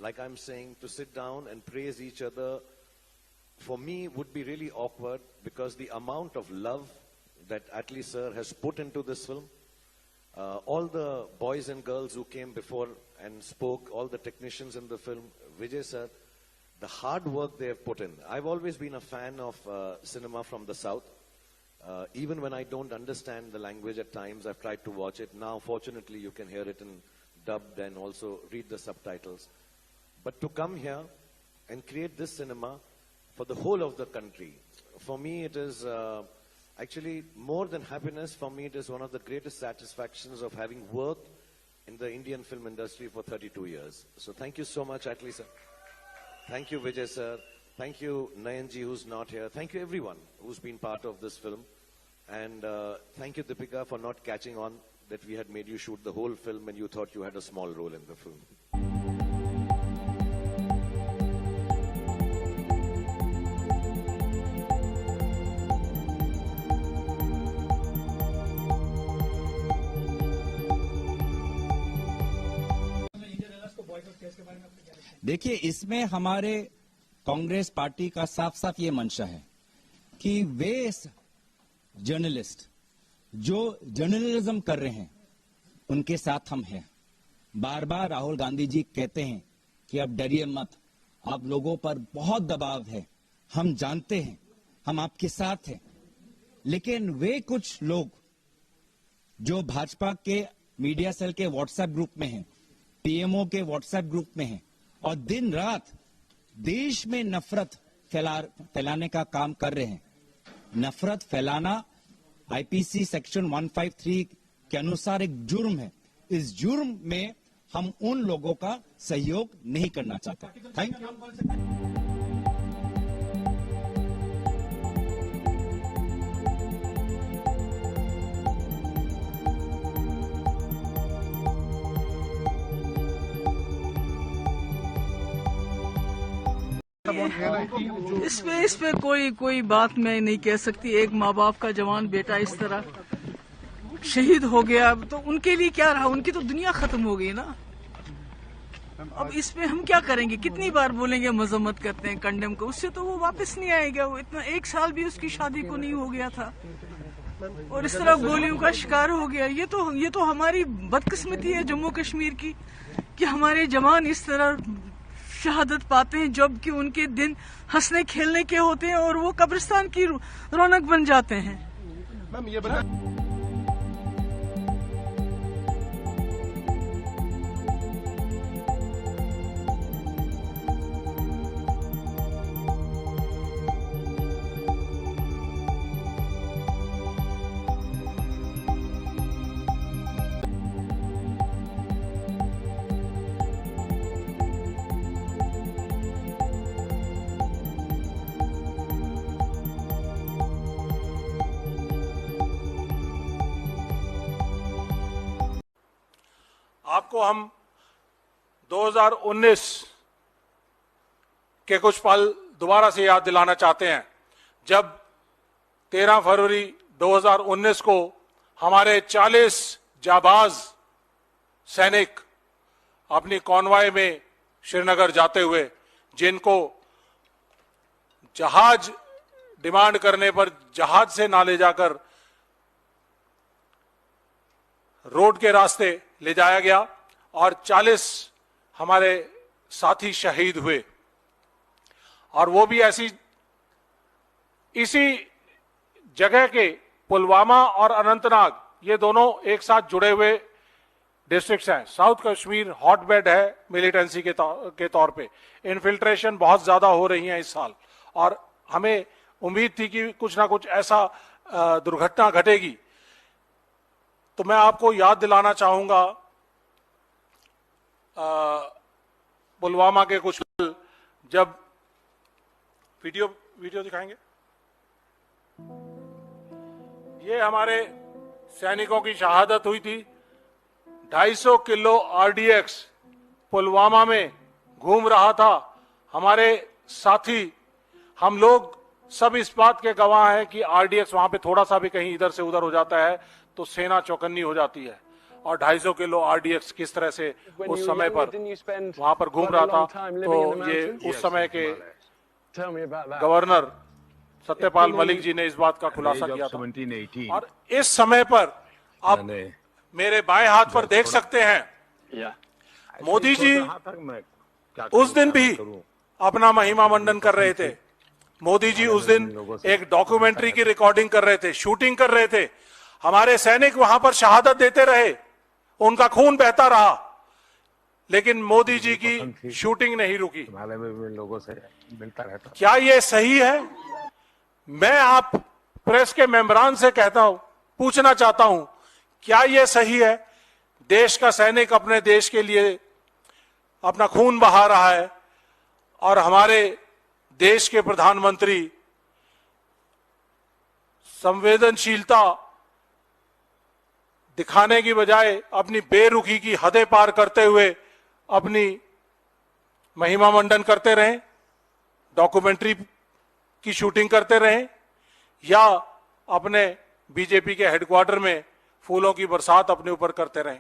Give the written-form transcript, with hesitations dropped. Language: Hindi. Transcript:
like I'm saying, to sit down and praise each other, for me would be really awkward, because the amount of love that Atlee sir has put into this film, all the boys and girls who came before and spoke, all the technicians in the film, Vijay sir, the hard work they have put in. I've always been a fan of cinema from the South. Even when I don't understand the language at times, I've tried to watch it. Now, fortunately, you can hear it in dubbed and also read the subtitles. But to come here and create this cinema for the whole of the country, for me it is actually more than happiness. For me, it is one of the greatest satisfactions of having worked in the Indian film industry for 32 years. So thank you so much, Atlee sir. Thank you, Vijay sir. Thank you, Nayanji, who's not here. Thank you, everyone who's been part of this film. And thank you, Deepika, for not catching on that we had made you shoot the whole film and you thought you had a small role in the film. देखिए, इसमें हमारे कांग्रेस पार्टी का साफ साफ ये मंशा है कि वे जर्नलिस्ट जो जर्नलिज्म कर रहे हैं उनके साथ हम हैं। बार बार राहुल गांधी जी कहते हैं कि अब डरिए मत, आप लोगों पर बहुत दबाव है, हम जानते हैं, हम आपके साथ हैं। लेकिन वे कुछ लोग जो भाजपा के मीडिया सेल के व्हाट्सएप ग्रुप में हैं, पीएमओ के व्हाट्सएप ग्रुप में हैं और दिन रात देश में नफरत फैलाने का काम कर रहे हैं। नफरत फैलाना आईपीसी सेक्शन 153 के अनुसार एक जुर्म है। इस जुर्म में हम उन लोगों का सहयोग नहीं करना चाहते। Thank you. इसमें कोई बात मैं नहीं कह सकती। एक माँ बाप का जवान बेटा इस तरह शहीद हो गया तो उनके लिए क्या रहा, उनकी तो दुनिया खत्म हो गई ना। अब इसमें हम क्या करेंगे, कितनी बार बोलेंगे मजम्मत करते हैं, कंडेम को, उससे तो वो वापस नहीं आएगा। वो इतना 1 साल भी उसकी शादी को नहीं हो गया था और इस तरह गोलियों का शिकार हो गया। ये तो हमारी बदकिस्मती है जम्मू कश्मीर की कि हमारे जवान इस तरह शहादत पाते हैं, जबकि उनके दिन हंसने खेलने के होते हैं और वो कब्रिस्तान की रौनक बन जाते हैं। मैम ये बता आपको हम 2019 के कुछ पल दोबारा से याद दिलाना चाहते हैं, जब 13 फरवरी 2019 को हमारे 40 जाबाज सैनिक अपनी कॉन्वॉय में श्रीनगर जाते हुए, जिनको जहाज डिमांड करने पर जहाज से ना ले जाकर रोड के रास्ते ले जाया गया और 40 हमारे साथी शहीद हुए। और वो भी इसी जगह के पुलवामा और अनंतनाग, ये दोनों एक साथ जुड़े हुए डिस्ट्रिक्ट्स हैं। साउथ कश्मीर हॉटबेड है मिलिटेंसी के तौर पे। इन्फिल्ट्रेशन बहुत ज्यादा हो रही है इस साल और हमें उम्मीद थी कि कुछ ना कुछ ऐसा दुर्घटना घटेगी। तो मैं आपको याद दिलाना चाहूंगा पुलवामा के कुछ पल, जब वीडियो दिखाएंगे। ये हमारे सैनिकों की शहादत हुई थी। 250 किलो आरडीएक्स पुलवामा में घूम रहा था। हमारे साथी, हम लोग सब इस बात के गवाह हैं कि आरडीएक्स वहां पे थोड़ा सा भी कहीं इधर से उधर हो जाता है तो सेना चौकन्नी हो जाती है। और 250 किलो RDX किस तरह से उस समय पर वहां पर घूम रहा था। तो ये उस समय के गवर्नर सत्यपाल मलिक जी ने इस बात का खुलासा किया था। और इस समय पर आप मेरे बाएं हाथ पर देख सकते हैं, मोदी जी उस दिन भी अपना महिमा मंडन कर रहे थे। मोदी जी उस दिन एक डॉक्यूमेंट्री की रिकॉर्डिंग कर रहे थे, शूटिंग कर रहे थे। हमारे सैनिक वहां पर शहादत देते रहे, उनका खून बहता रहा, लेकिन मोदी जी की शूटिंग नहीं रुकी। लोगों से मिलता रहता। क्या ये सही है? मैं आप प्रेस के मेंबरान से कहता हूं, पूछना चाहता हूं, क्या ये सही है? देश का सैनिक अपने देश के लिए अपना खून बहा रहा है और हमारे देश के प्रधानमंत्री संवेदनशीलता दिखाने की बजाय अपनी बेरुखी की हदें पार करते हुए अपनी महिमा मंडन करते रहे, डॉक्यूमेंट्री की शूटिंग करते रहे, या अपने बीजेपी के हेडक्वार्टर में फूलों की बरसात अपने ऊपर करते रहे।